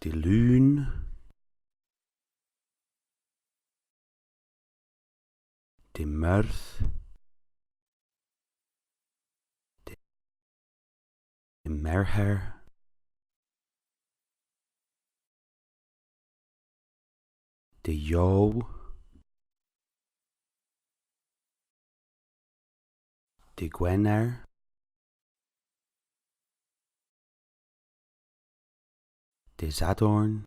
de lyn, de mørth, de merher, de jo, de Gwener, de Zadorn,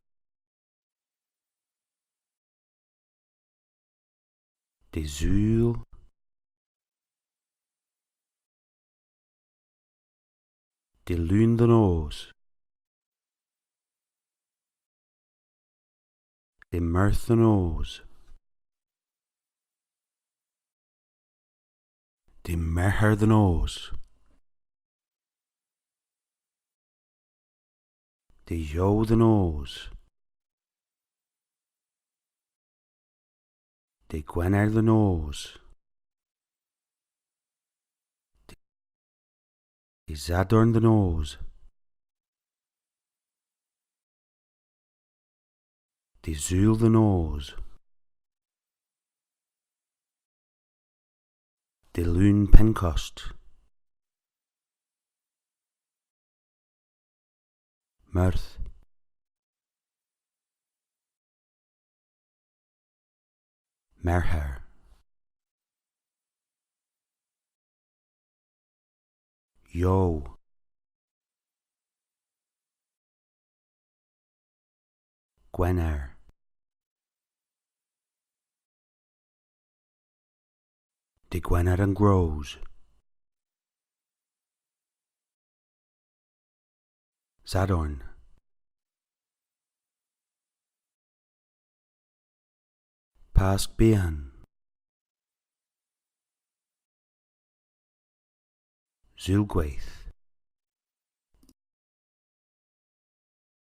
de Zuul, de Lyn the Nose, de Mørth the Nose, de Merher the Nose, de Jo the Nose, de Gwener the Nose, de Zadorn the Nose, de Zuul the Nose, de Lyn Pencost, Mørth, Merher, Jo, Gwener, de Gwener and Grows, Zadorn, Pasg Bihan, Zulgwaith,